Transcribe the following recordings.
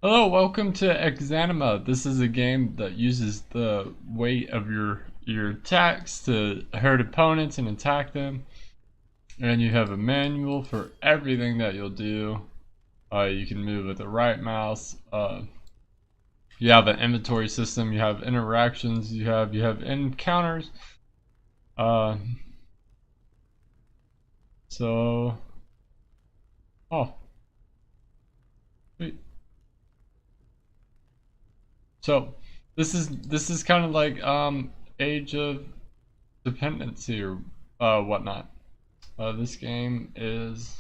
Hello, welcome to Exanima. This is a game that uses the weight of your attacks to hurt opponents and attack them. And you have a manual for everything that you'll do. You can move with the right mouse. You have an inventory system. You have interactions. You have encounters. Uh, so oh, wait. So this is kind of like Age of Dependency or whatnot. This game is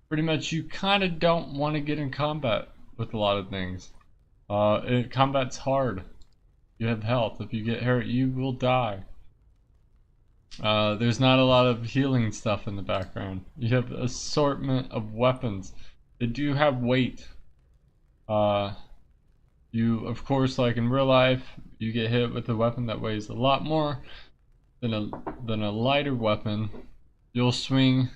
pretty much you kind of don't want to get in combat with a lot of things. Combat's hard. You have health. If you get hurt, you will die. There's not a lot of healing stuff in the background. You have assortment of weapons. They do have weight. Uh, of course, like in real life, you get hit with a weapon that weighs a lot more than a lighter weapon. You'll swing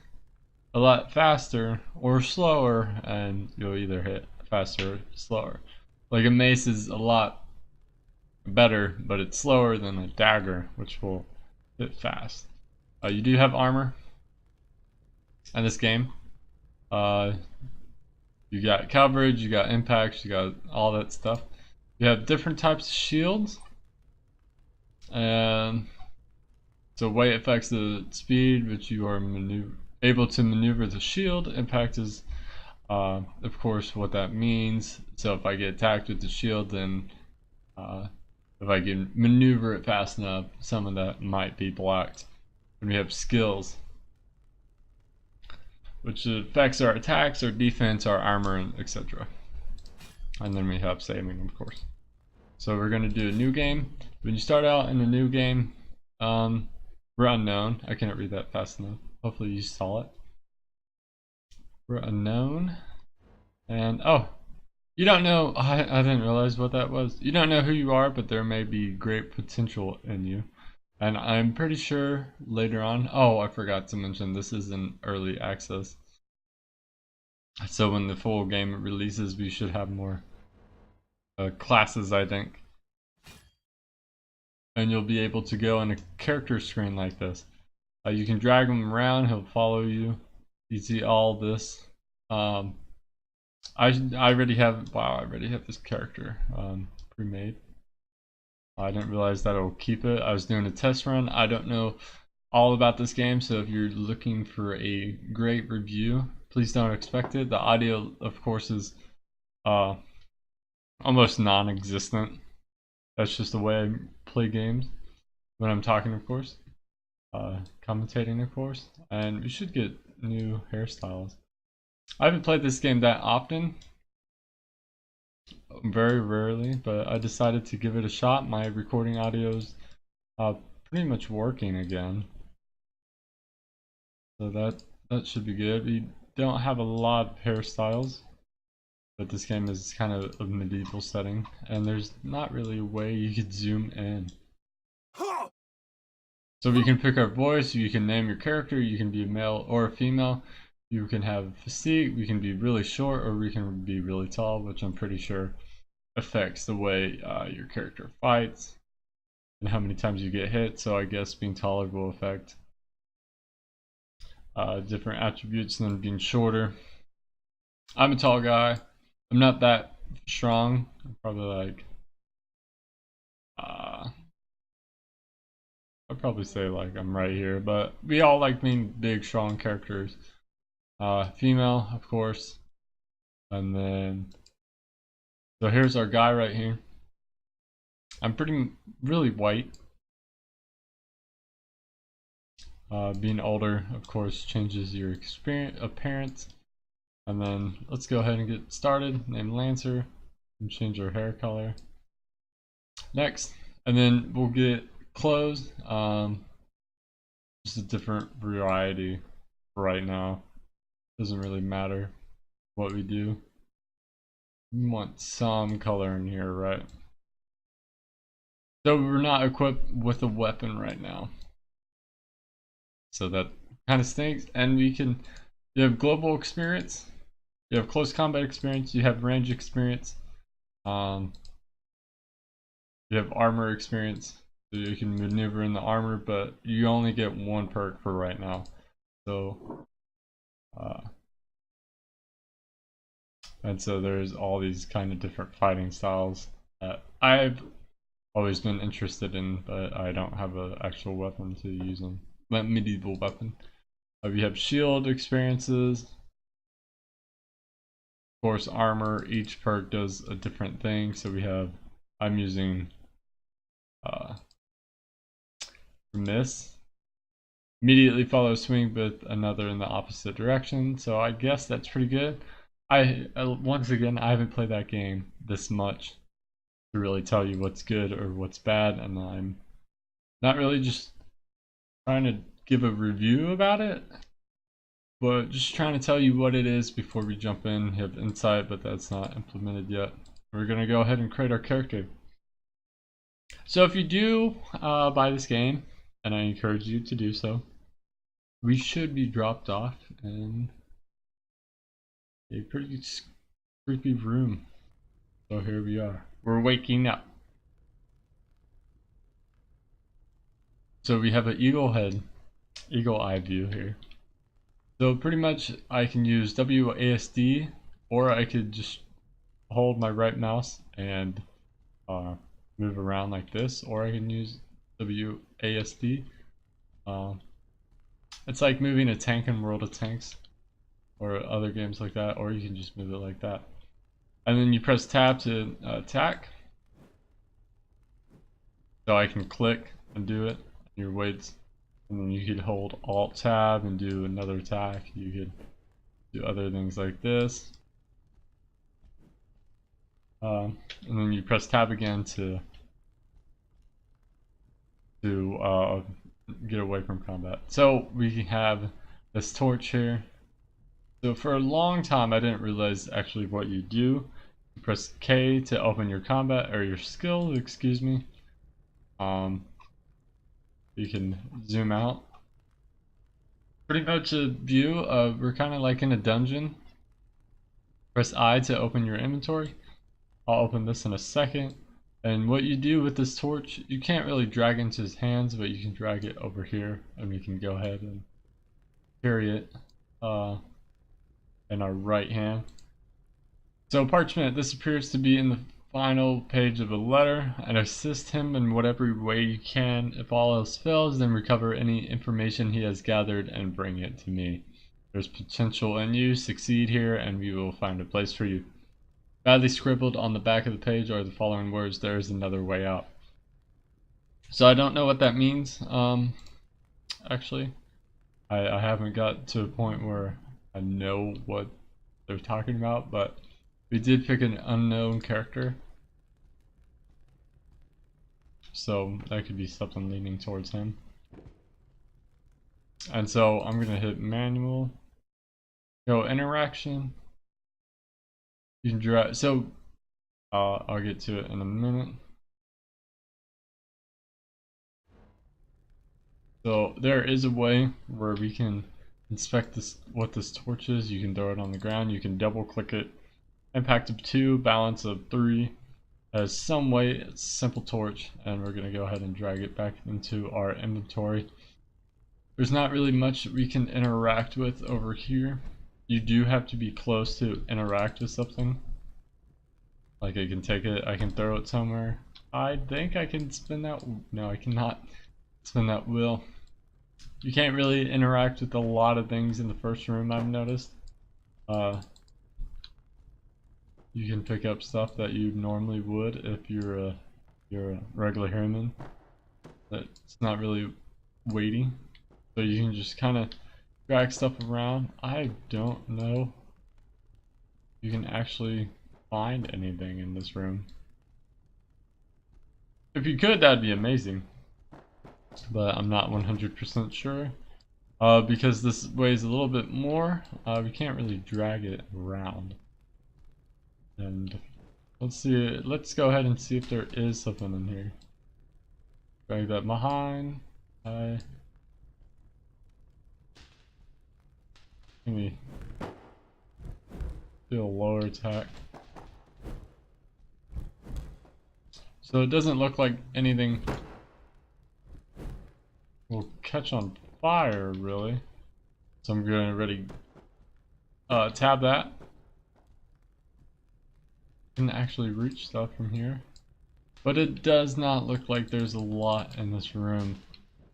a lot faster or slower, and you'll either hit faster or slower. Like a mace is a lot better, but it's slower than a dagger, which will hit fast. You do have armor in this game. Uh, you got coverage, you got impacts, you got all that stuff. You have different types of shields, and so weight affects the speed which you are able to maneuver the shield. Impact is, of course, what that means. So if I get attacked with the shield, then if I can maneuver it fast enough, some of that might be blocked. And we have skills, which affects our attacks, our defense, our armor, and etc. And then we have saving, of course. So we're going to do a new game. When you start out in a new game, we're unknown. I cannot read that fast enough. Hopefully you saw it. We're unknown. And oh, you don't know. I didn't realize what that was. You don't know who you are, but there may be great potential in you. And I'm pretty sure later on. Oh, I forgot to mention this is in early access. So when the full game releases, we should have more classes, I think. And you'll be able to go on a character screen like this. You can drag him around, he'll follow you. You see all this. I already have, wow, I already have this character pre-made. I didn't realize that it'll keep it. I was doing a test run. I don't know all about this game, so if you're looking for a great review, please don't expect it. The audio, of course, is almost non-existent. That's just the way I play games when I'm talking, of course. Commentating, of course. And we should get new hairstyles. I haven't played this game that often. Very rarely, but I decided to give it a shot. My recording audio's pretty much working again. So that should be good. We don't have a lot of hairstyles, but this game is kind of a medieval setting, and there's not really a way you could zoom in. So you can pick our voice, you can name your character, you can be a male or a female, you can have physique, we can be really short or we can be really tall, which I'm pretty sure affects the way your character fights and how many times you get hit. So I guess being taller will affect different attributes than being shorter. I'm a tall guy. I'm not that strong. I'm probably like I'd probably say like I'm right here, but we all like being big, strong characters. Female, of course. And then, so here's our guy right here. I'm really white. Being older, of course, changes your appearance. And then let's go ahead and get started. Name Lancer and change our hair color. Next, and then we'll get clothes. Just a different variety for right now. Doesn't really matter what we do. We want some color in here, right? So we're not equipped with a weapon right now. So that kind of stinks. And you have global experience. You have close combat experience, you have range experience, you have armor experience, so you can maneuver in the armor, but you only get one perk for right now. So, and so there's all these kind of different fighting styles that I've always been interested in, but I don't have an actual weapon to use them. Medieval weapon. We have shield experiences. Of course, armor. Each perk does a different thing. So we have, I'm using miss. Immediately follow swing with another in the opposite direction. So I guess that's pretty good. Once again, I haven't played that game this much to really tell you what's good or what's bad, and I'm not really just trying to give a review about it, but just trying to tell you what it is before we jump in. We have insight, but that's not implemented yet. We're gonna go ahead and create our character. So if you do buy this game, and I encourage you to do so, we should be dropped off in a pretty creepy room. So here we are. We're waking up. So we have an eagle eye view here. So pretty much I can use WASD, or I could just hold my right mouse and move around like this, or I can use WASD. It's like moving a tank in World of Tanks or other games like that, or you can just move it like that. And then you press tab to attack. So I can click and do it, your weights, and then you could hold Alt tab and do another attack. You could do other things like this. And then you press tab again to get away from combat. So we have this torch here. So for a long time I didn't realize actually what you do. You press K to open your combat, or your skill, excuse me. You can zoom out. Pretty much a view of, we're kind of like in a dungeon. Press I to open your inventory. I'll open this in a second. And what you do with this torch, you can't really drag into his hands, but you can drag it over here, and we can go ahead and carry it in our right hand. So parchment, this appears to be in the final page of a letter, and assist him in whatever way you can. If all else fails, then recover any information he has gathered and bring it to me. There's potential in you. Succeed here and we will find a place for you. Badly scribbled on the back of the page are the following words: there is another way out. So I don't know what that means. Actually, I haven't got to a point where I know what they're talking about, but we did pick an unknown character, so that could be something leaning towards him. And so I'm gonna hit manual, go interaction. You can drag, so I'll get to it in a minute. So there is a way where we can inspect this, what this torch is. You can throw it on the ground, you can double click it. Impact of 2, balance of 3. Has some weight, it's a simple torch, and we're gonna go ahead and drag it back into our inventory. There's not really much we can interact with over here. You do have to be close to interact with something. Like I can take it, I can throw it somewhere. I think I can spin that. No, I cannot spin that wheel. You can't really interact with a lot of things in the first room, I've noticed. You can pick up stuff that you normally would if you're a regular human. That's not really weighty. So you can just kind of drag stuff around. I don't know if you can actually find anything in this room. If you could, that'd be amazing. But I'm not 100% sure. Because this weighs a little bit more, we can't really drag it around. And let's see, let's go ahead and see if there is something in here. Drag that behind. Give me. do a lower attack. So it doesn't look like anything will catch on fire, really. So I'm going to already tab that. Can actually reach stuff from here. But it does not look like there's a lot in this room.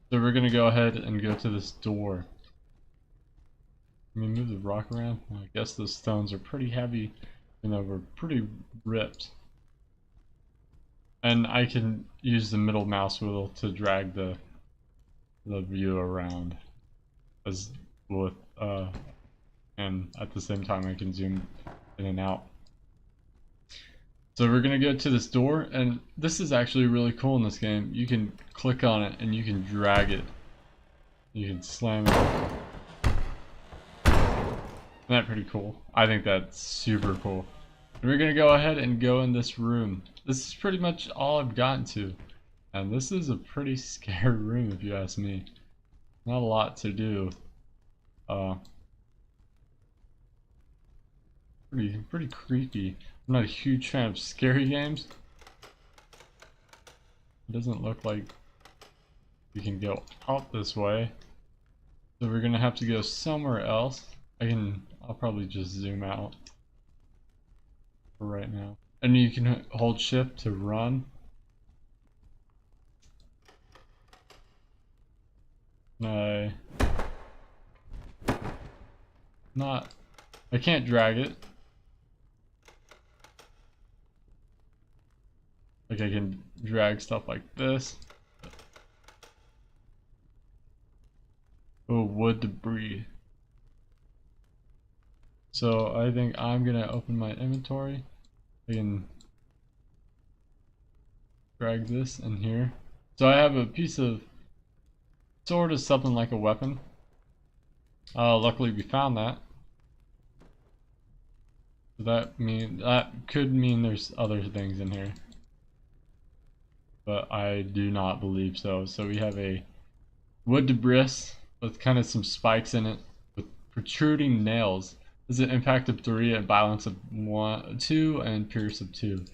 So we're going to go ahead and go to this door. Let me move the rock around. I guess the stones are pretty heavy, you know, we're pretty ripped. And I can use the middle mouse wheel to drag the view around as with and at the same time I can zoom in and out. So we're gonna go to this door, and this is actually really cool in this game. You can click on it and you can drag it. You can slam it. Isn't that pretty cool? I think that's super cool. And we're gonna go ahead and go in this room. This is pretty much all I've gotten to. And this is a pretty scary room if you ask me. Not a lot to do. Pretty creepy. I'm not a huge fan of scary games. It doesn't look like we can go out this way. So we're gonna have to go somewhere else. I'll probably just zoom out for right now. And you can hold shift to run. I can't drag it. Like I can drag stuff like this. Oh, wood debris. So I think I'm gonna open my inventory. I can drag this in here. So I have a piece of sort of something like a weapon. Luckily we found that. That could mean there's other things in here, but I do not believe so. So we have a wood debris with kind of some spikes in it with protruding nails. This is an impact of 3 and violence of 2 and pierce of 2.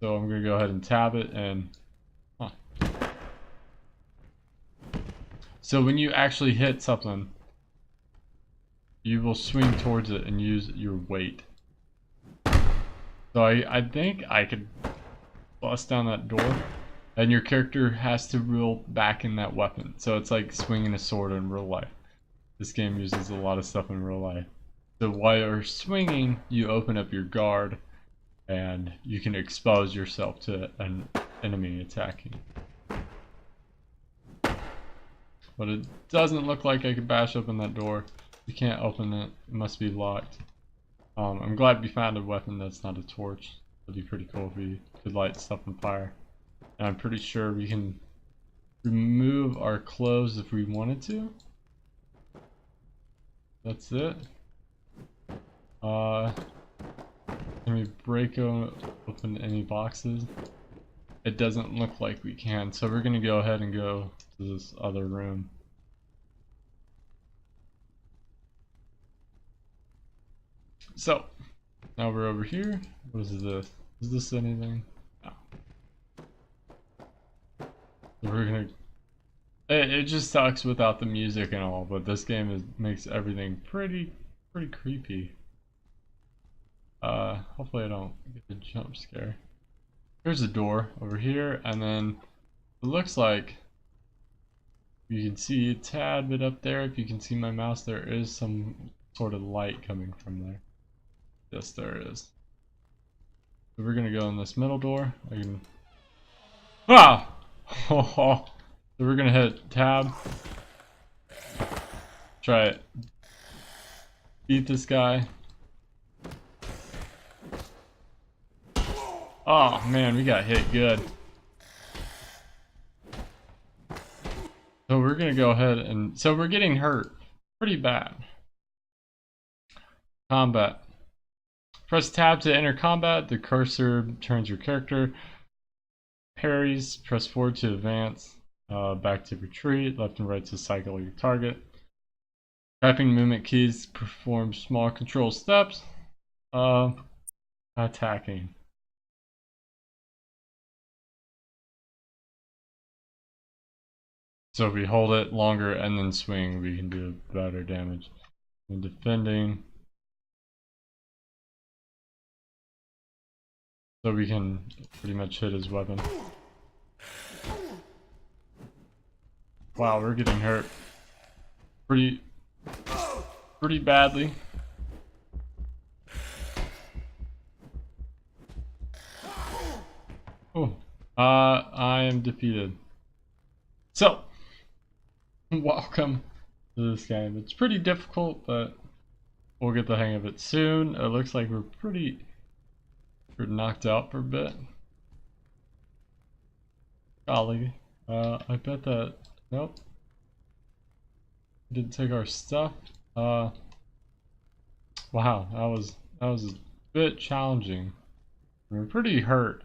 So I'm gonna go ahead and tab it and So when you actually hit something, you will swing towards it and use your weight. So I think I could bust down that door, and your character has to reel back in that weapon. So it's like swinging a sword in real life. This game uses a lot of stuff in real life. So while you're swinging, you open up your guard, and you can expose yourself to an enemy attacking. But it doesn't look like I could bash open that door. You can't open it. It must be locked. I'm glad we found a weapon that's not a torch. That'd be pretty cool if we could light stuff on fire. And I'm pretty sure we can remove our clothes if we wanted to. That's it. Can we break open any boxes? It doesn't look like we can, so we're gonna go ahead and go to this other room. So now we're over here. What is this? Is this anything? No. So we're gonna. It just sucks without the music and all, but this game makes everything pretty creepy. Hopefully I don't get a jump scare. Here's a door over here, and then it looks like you can see a tad bit up there. If you can see my mouse, there is some sort of light coming from there. Yes, there is. So we're gonna go in this middle door. Ah! So we're gonna hit tab. Try it. Beat this guy. Oh man, we got hit good. So we're gonna go ahead and so we're getting hurt pretty bad. Combat. Press tab to enter combat. The cursor turns your character. Parries. Press forward to advance. Back to retreat. Left and right to cycle your target. Tapping movement keys perform small control steps. Attacking. So if we hold it longer and then swing, we can do better damage. And defending. So we can pretty much hit his weapon. Wow, we're getting hurt. Pretty badly. Oh, I am defeated. So, welcome to this game. It's pretty difficult, but we'll get the hang of it soon. It looks like we're knocked out for a bit. Golly, I bet that, nope. Didn't take our stuff. Wow, that was a bit challenging. We were pretty hurt.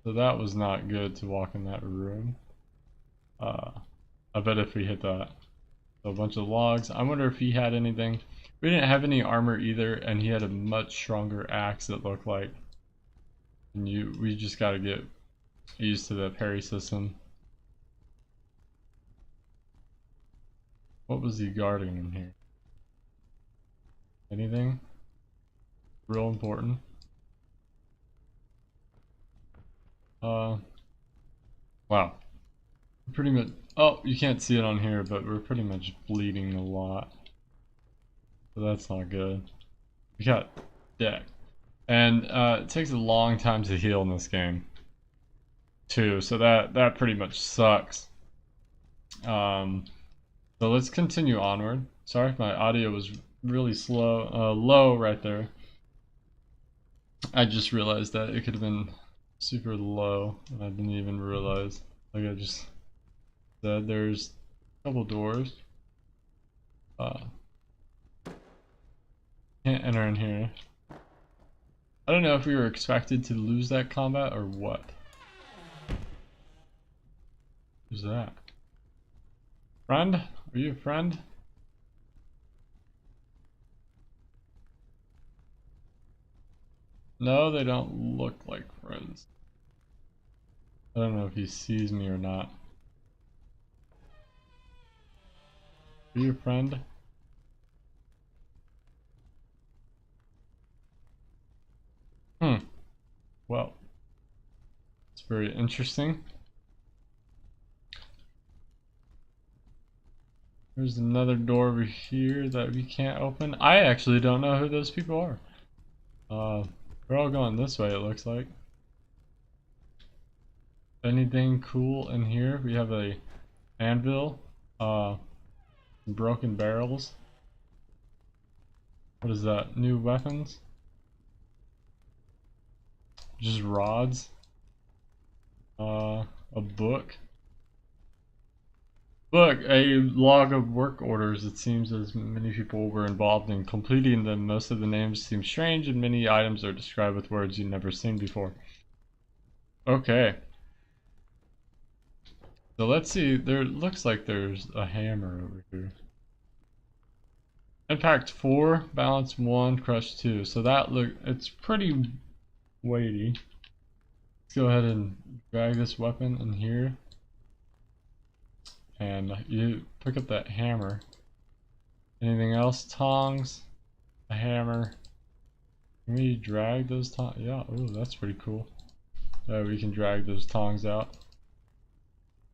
So that was not good to walk in that room. I bet if we hit that. So a bunch of logs. I wonder if he had anything. We didn't have any armor either, and he had a much stronger axe, it looked like. And we just gotta get used to the parry system. What was he guarding in here? Anything? Real important? Wow. Pretty much, oh, you can't see it on here, but we're pretty much bleeding a lot. So that's not good. We got decked. And it takes a long time to heal in this game, too. So that pretty much sucks. So let's continue onward. Sorry if my audio was really low right there. I just realized that it could have been super low, and I didn't even realize. Like I just said, there's a couple doors. Can't enter in here. I don't know if we were expected to lose that combat or what. Who's that? Friend? Are you a friend? No, they don't look like friends. I don't know if he sees me or not. Are you a friend? Well, it's very interesting. There's another door over here that we can't open. I actually don't know who those people are. They're all going this way, it looks like. Anything cool in here? We have a anvil, broken barrels. What is that? New weapons? Just rods. A book. Look, a log of work orders. It seems as many people were involved in completing them. Most of the names seem strange, and many items are described with words you've never seen before. Okay. So let's see. There looks like there's a hammer over here. Impact 4, balance 1, crush 2. So it's pretty weighty. Let's go ahead and drag this weapon in here. And you pick up that hammer. Anything else? Tongs, a hammer. Can we drag those tongs? Yeah, oh, that's pretty cool. We can drag those tongs out.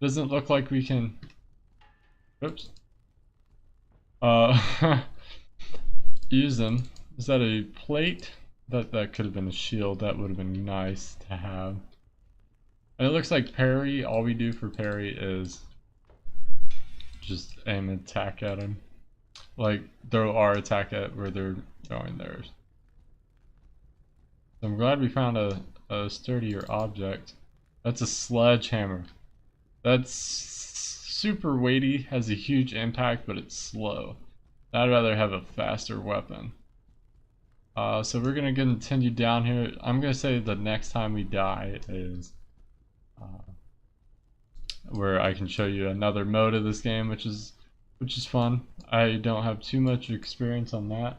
Doesn't look like we can. Oops. Use them. Is that a plate? That could have been a shield. That would have been nice to have. And it looks like parry. All we do for parry is just aim and attack at him. Like throw our attack at where they're throwing theirs. So I'm glad we found a sturdier object. That's a sledgehammer. That's super weighty, has a huge impact, but it's slow. I'd rather have a faster weapon. So we're gonna continue down here. I'm gonna say the next time we die is where I can show you another mode of this game, which is which is fun. I don't have too much experience on that,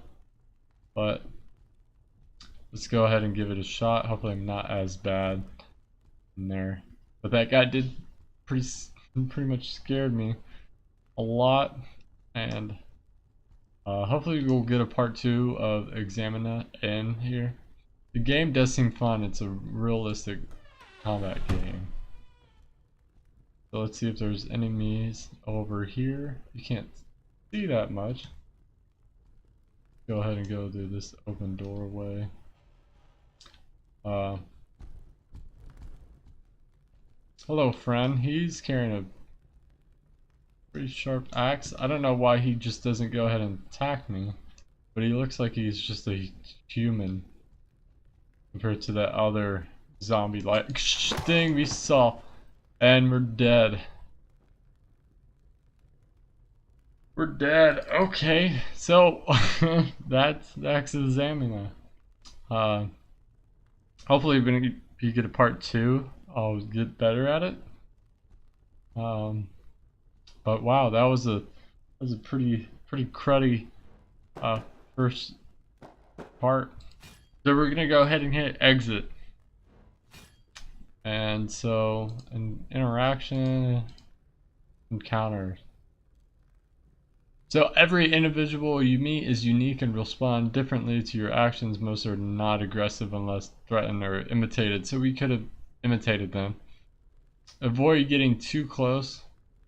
but let's go ahead and give it a shot. Hopefully I'm not as bad in there. But that guy did pretty much scared me a lot, and hopefully we'll get a part 2 of Examina in here. The game does seem fun. It's a realistic combat game. So let's see if there's enemies over here. You can't see that much. Go ahead and go through this open doorway. Hello, friend. He's carrying a pretty sharp axe. I don't know why he just doesn't go ahead and attack me, but he looks like he's just a human compared to that other zombie-like thing we saw. And we're dead. We're dead. Okay, so that's Exanima. Hopefully when you get a part 2, I'll get better at it. But wow, that was a pretty cruddy first part. So we're gonna go ahead and hit exit. And so, an interaction, encounter. So every individual you meet is unique and respond differently to your actions. Most are not aggressive unless threatened or imitated. So we could have imitated them. Avoid getting too close,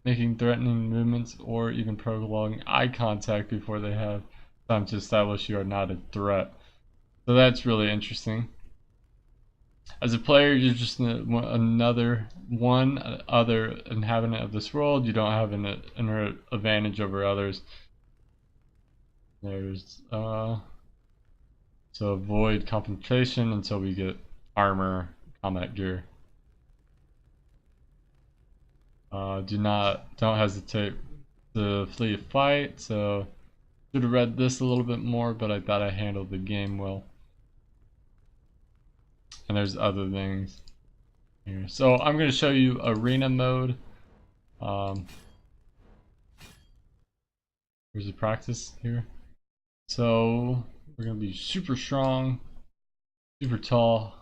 making threatening movements, or even prolonging eye contact before they have time to establish you are not a threat. So that's really interesting. As a player, you're just another other inhabitant of this world. You don't have an advantage over others. There's so avoid confrontation until we get armor, combat gear. Don't hesitate to flee a fight. So should have read this a little bit more, but I thought I handled the game well. And there's other things here. So I'm going to show you arena mode. There's a practice here. So we're going to be super strong, super tall.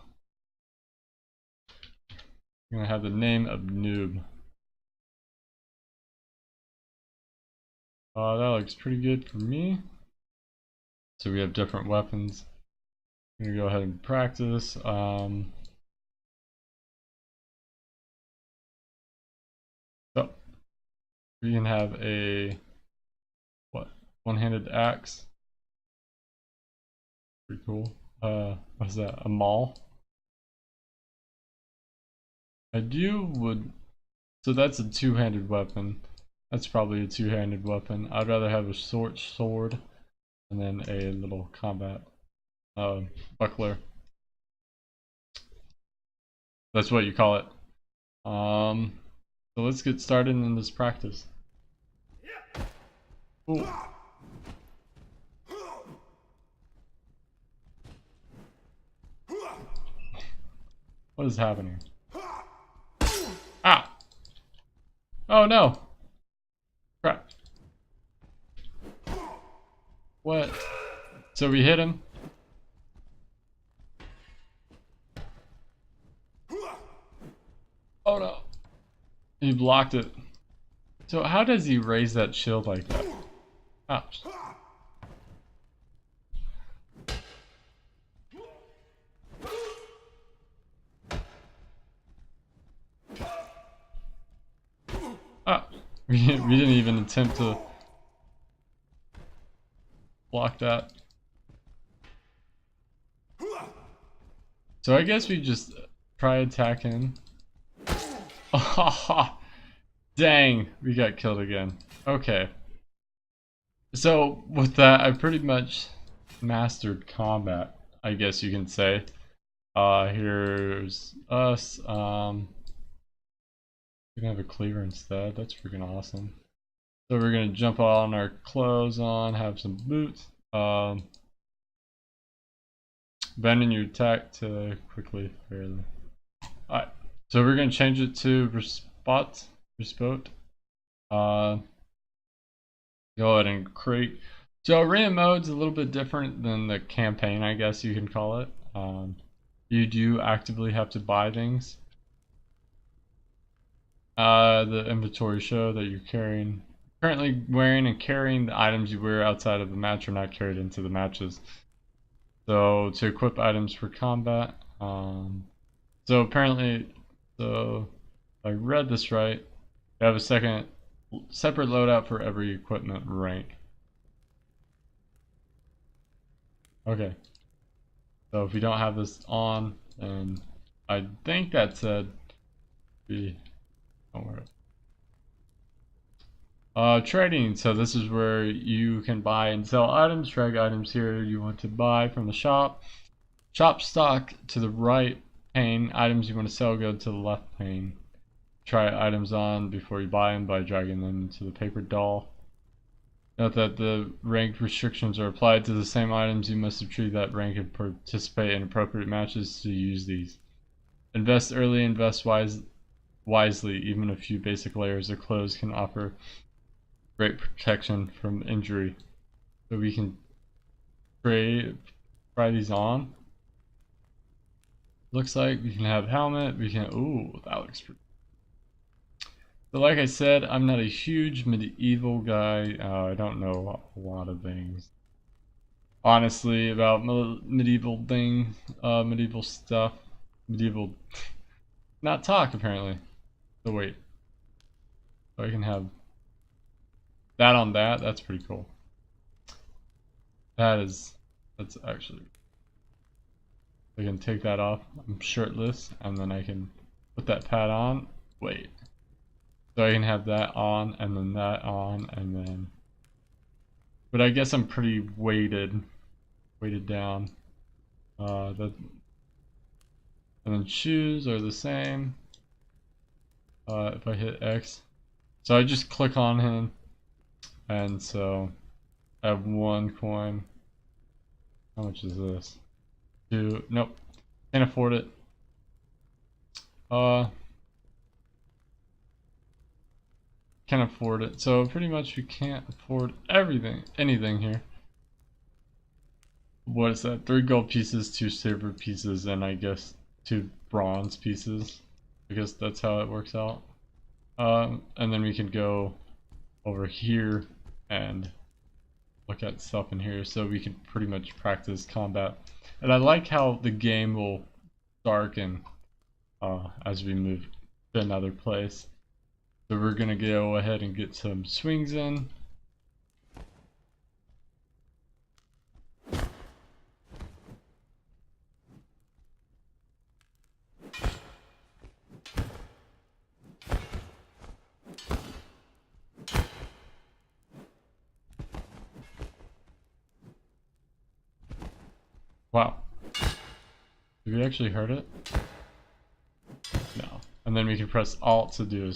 I'm going to have the name of noob. That looks pretty good for me. So we have different weapons. I'm going to go ahead and practice. So we can have a one-handed axe. Pretty cool. What's that? A maul. So that's a two-handed weapon. That's probably a two-handed weapon. I'd rather have a short sword and then a little combat buckler. That's what you call it. So let's get started in this practice. Ooh. What is happening? Ah! Oh no! Crap. What? So we hit him? Oh no! He blocked it. So how does he raise that shield like that? Ouch. Ah, we didn't even attempt to block that. So I guess we just try attack him. Oh, dang, we got killed again. Okay. So with that, I pretty much mastered combat, I guess you can say. Here's us. We can have a cleaver instead. That's freaking awesome. So we're gonna jump on our clothes on, have some boots. Bending your attack to quickly fairly. Alright, so we're gonna change it to respot. Go ahead and create. So arena mode's a little bit different than the campaign, I guess you can call it. You do actively have to buy things. The inventory show that you're carrying, currently wearing and carrying the items you wear outside of the match are not carried into the matches. So to equip items for combat, so apparently, so if I read this right, you have a separate loadout for every equipment rank. Okay, so if you don't have this on, then I think that said, don't worry. Trading. So this is where you can buy and sell items. Drag items here you want to buy from the shop. Shop stock to the right pane. Items you want to sell go to the left pane. Try items on before you buy them by dragging them into the paper doll. Note that the rank restrictions are applied to the same items. You must achieve that rank and participate in appropriate matches to use these. Invest early, invest wisely. Even a few basic layers of clothes can offer great protection from injury. So we can try these on. Looks like we can have helmet. We can. Ooh, that looks pretty. So like I said, I'm not a huge medieval guy. I don't know a lot of things, honestly, about medieval things, medieval stuff, medieval. Not talk apparently. So wait, so I can have that on that. That's pretty cool. That's actually. I can take that off. I'm shirtless, and then I can put that pad on. Wait. So I can have that on, and then that on, and then. But I guess I'm pretty weighted down. And then shoes are the same. If I hit X, so I just click on him, and so I have 1 coin. How much is this? 2. Nope, can't afford it. Can't afford it. So pretty much we can't afford anything here. What is that? 3 gold pieces, 2 silver pieces, and I guess 2 bronze pieces, because that's how it works out. And then we can go over here and look at stuff in here, so we can pretty much practice combat. And I like how the game will darken as we move to another place. So we're gonna go ahead and get some swings in. Wow. Have you actually heard it? No. And then we can press Alt to do a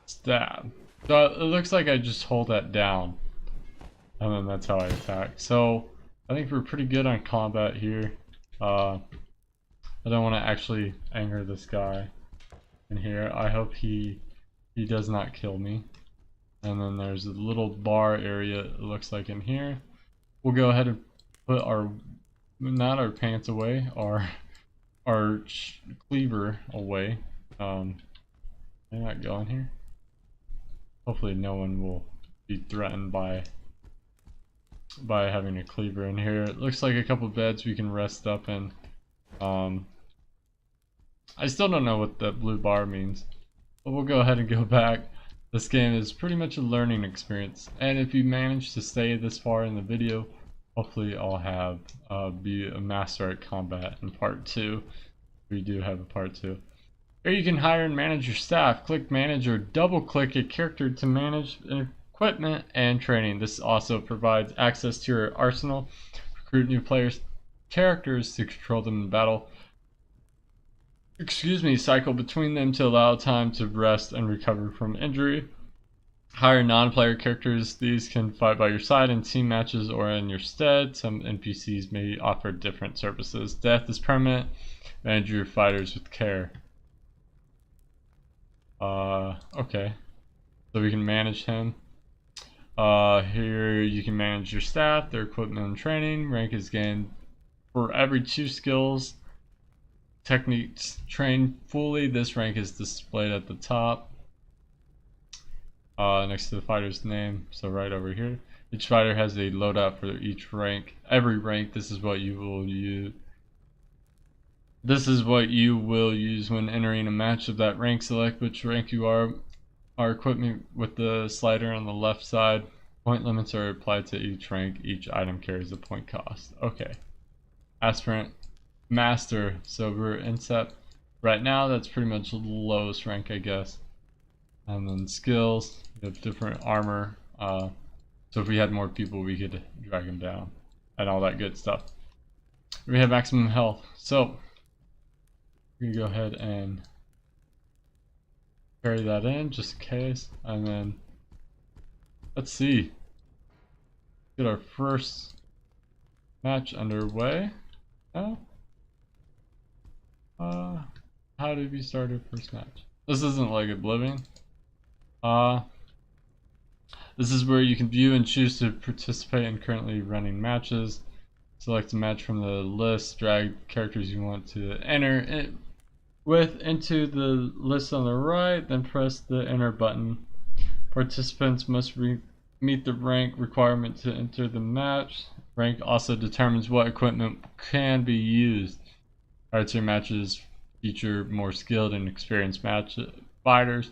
stab. So it looks like I just hold that down, and then that's how I attack. So I think we're pretty good on combat here. I don't want to actually anger this guy in here. I hope he does not kill me. And then there's a little bar area, it looks like, in here. We'll go ahead and put not our pants away, our cleaver away. Can I not go in here? Hopefully no one will be threatened by having a cleaver in here. It looks like a couple beds we can rest up in. I still don't know what the blue bar means, but we'll go ahead and go back. This game is pretty much a learning experience, and if you manage to stay this far in the video, hopefully I'll have be a master at combat in part 2. We do have a part 2. Here you can hire and manage your staff. Click manage or double click a character to manage equipment and training. This also provides access to your arsenal. Recruit new characters to control them in battle. Cycle between them to allow time to rest and recover from injury. Hire non-player characters. These can fight by your side in team matches or in your stead. Some NPCs may offer different services. Death is permanent. Manage your fighters with care. Okay. So we can manage him. Here you can manage your staff, their equipment and training. Rank is gained for every 2 skills. Techniques trained fully. This rank is displayed at the top. Next to the fighter's name, so right over here. Each fighter has a loadout for each rank. Every rank, this is what you will use. This is what you will use when entering a match of that rank. Select which rank you are. Our equipment with the slider on the left side. Point limits are applied to each rank. Each item carries a point cost. Okay. Aspirant, Master. So we're incept. Right now, that's pretty much the lowest rank, I guess. And then skills. We have different armor. So if we had more people, we could drag them down. And all that good stuff. We have maximum health. So we can go ahead and carry that in just in case. And then let's see. Get our first match underway. Now, how did we start our first match? This isn't like Oblivion. This is where you can view and choose to participate in currently running matches. Select a match from the list, drag characters you want to enter it into the list on the right, then press the enter button. Participants must meet the rank requirement to enter the match. Rank also determines what equipment can be used. Tier matches feature more skilled and experienced fighters,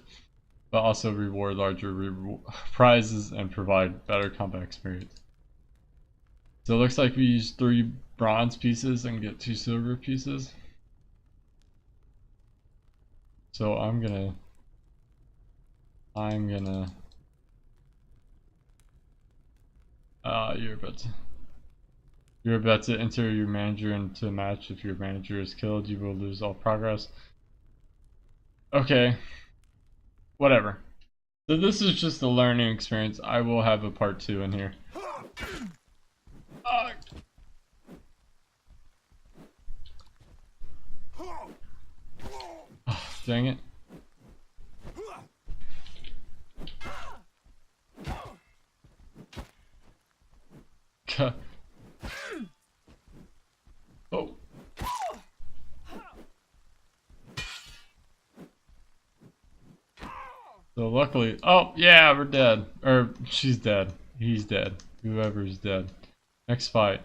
but also reward larger prizes and provide better combat experience. So it looks like we use 3 bronze pieces and get 2 silver pieces. So you're about to enter your manager into a match. If your manager is killed, you will lose all progress. Okay. Whatever. So this is just a learning experience. I will have a part 2 in here. Oh, dang it. Oh. So luckily, oh yeah, we're dead. Or she's dead. He's dead. Whoever's dead. Next fight.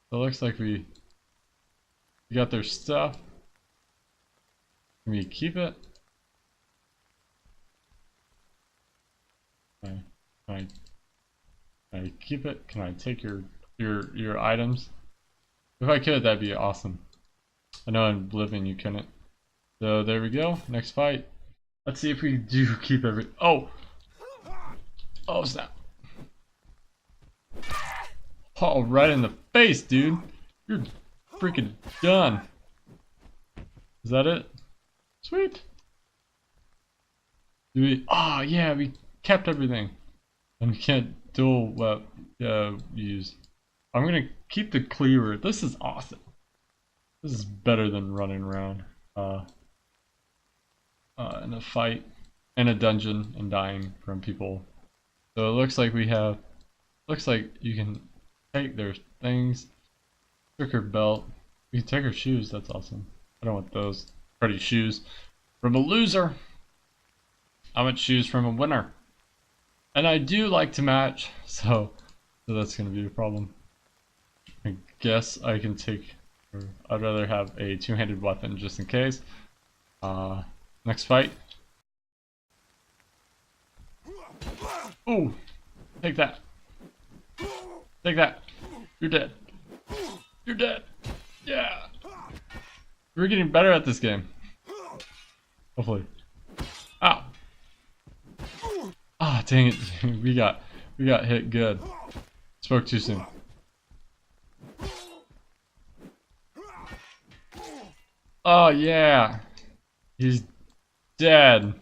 So it looks like we got their stuff. Can we keep it? Can I keep it? Can I take your items? If I could, that'd be awesome. I know in Oblivion you couldn't. So there we go. Next fight. Let's see if we do keep every. Oh! Oh snap! Oh, right in the face, dude. You're freaking done. Is that it? Sweet. Do we? Oh yeah, we kept everything, and we can't dual use. I'm gonna keep the cleaver. This is awesome. This is better than running around in a fight, in a dungeon, and dying from people. So it looks like we have. Looks like you can take their things. Took her belt. We can take her shoes. That's awesome. I don't want those pretty shoes from a loser. I want shoes from a winner. And I do like to match, so that's gonna be a problem. I guess I can take. Or I'd rather have a 2-handed weapon just in case. Next fight. Ooh, take that. Take that. You're dead. You're dead. Yeah. We're getting better at this game. Hopefully. Ow. Ah, dang it. we got hit good. Spoke too soon. Oh yeah. He's dead.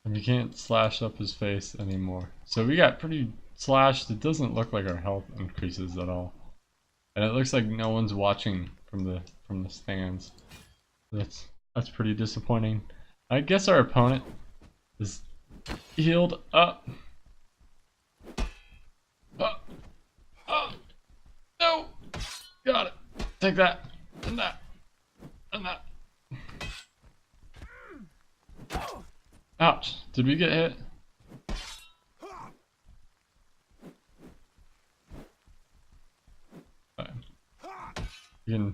And we can't slash up his face anymore. So we got pretty slashed. It doesn't look like our health increases at all. And it looks like no one's watching from the stands. That's pretty disappointing. I guess our opponent is healed up. Take that, and that, and that. Ouch. Did we get hit? Okay. We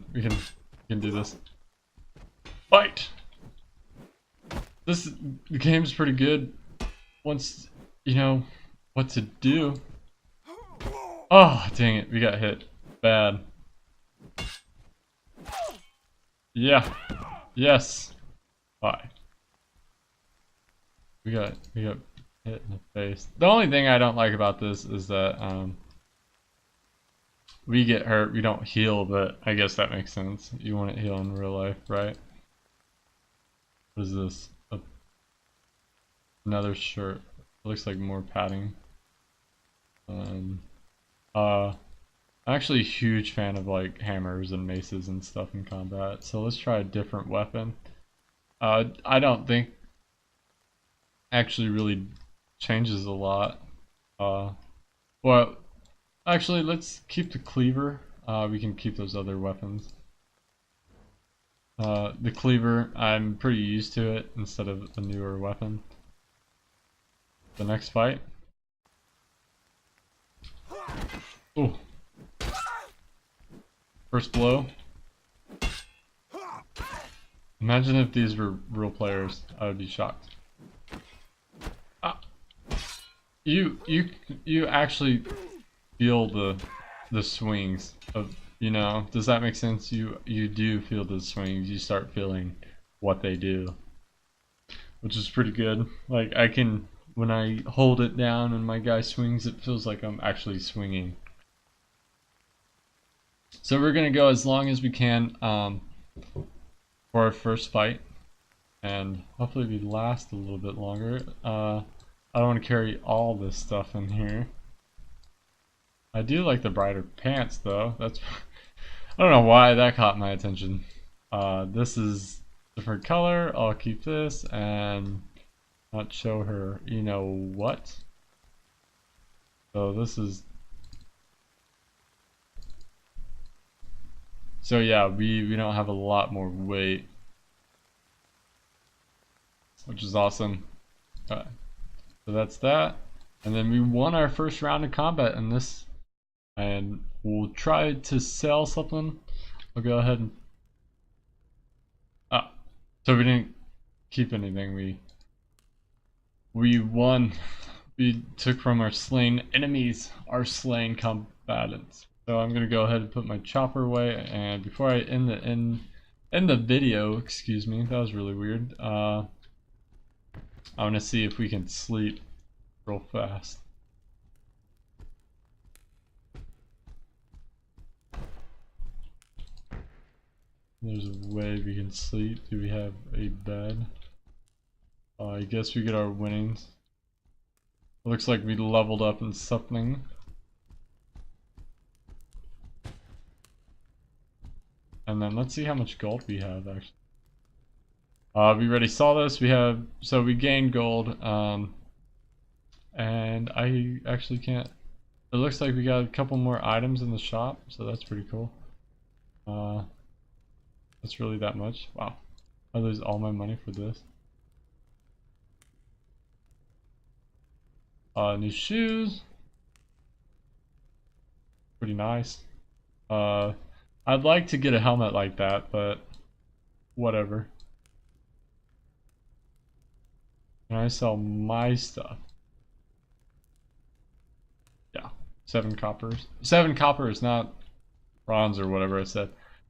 can do this. Fight! The game's pretty good once you know what to do. Oh, dang it, we got hit. Bad. Yeah. Yes. Bye. We got hit in the face. The only thing I don't like about this is that we get hurt, we don't heal, but I guess that makes sense. You want to heal in real life, right? What is this? Another shirt. It looks like more padding. I'm actually a huge fan of like hammers and maces and stuff in combat. So let's try a different weapon. I don't think actually really changes a lot. Well, actually, let's keep the cleaver. We can keep those other weapons. The cleaver, I'm pretty used to it instead of a newer weapon. The next fight. Ooh. First blow. Imagine if these were real players. I would be shocked. Ah. You actually feel the swings of, you know, does that make sense? You do feel the swings. You start feeling what they do, which is pretty good. Like I can, when I hold it down and my guy swings, it feels like I'm actually swinging. So we're gonna go as long as we can for our first fight, and hopefully we last a little bit longer. I don't want to carry all this stuff in here. I do like the brighter pants though. That's I don't know why that caught my attention. This is different color. I'll keep this and not show her. You know what? So this is. So yeah, we don't have a lot more weight, which is awesome. So that's that, and then we won our first round of combat in this. And we'll try to sell something. I'll go ahead and so we didn't keep anything. We won. We took from our slain enemies, our slain combatants. So I'm gonna go ahead and put my chopper away. And before I end the video, excuse me, that was really weird. I want to see if we can sleep real fast. There's a way we can sleep. Do we have a bed? I guess we get our winnings. It looks like we leveled up in something. And then let's see how much gold we have actually. We already saw this. So we gained gold. And I actually can't. It looks like we got a couple more items in the shop, so that's pretty cool. That's really that much. Wow. I lose all my money for this. New shoes. Pretty nice. I'd like to get a helmet like that, but whatever. Can I sell my stuff? Yeah. 7 coppers. 7 coppers, not bronze or whatever I said.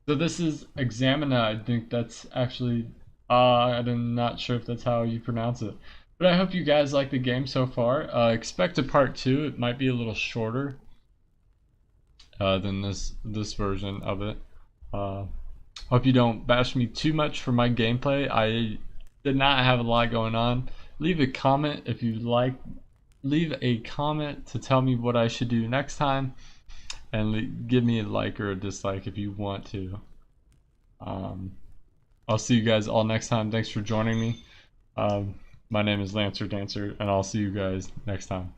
So this is Examina. I think that's actually, I'm not sure if that's how you pronounce it. But I hope you guys like the game so far. Expect a part 2. It might be a little shorter than this version of it. Hope you don't bash me too much for my gameplay. I did not have a lot going on. Leave a comment if you like. Leave a comment to tell me what I should do next time. And give me a like or a dislike if you want to. I'll see you guys all next time. Thanks for joining me. My name is Lancer Dancer, and I'll see you guys next time.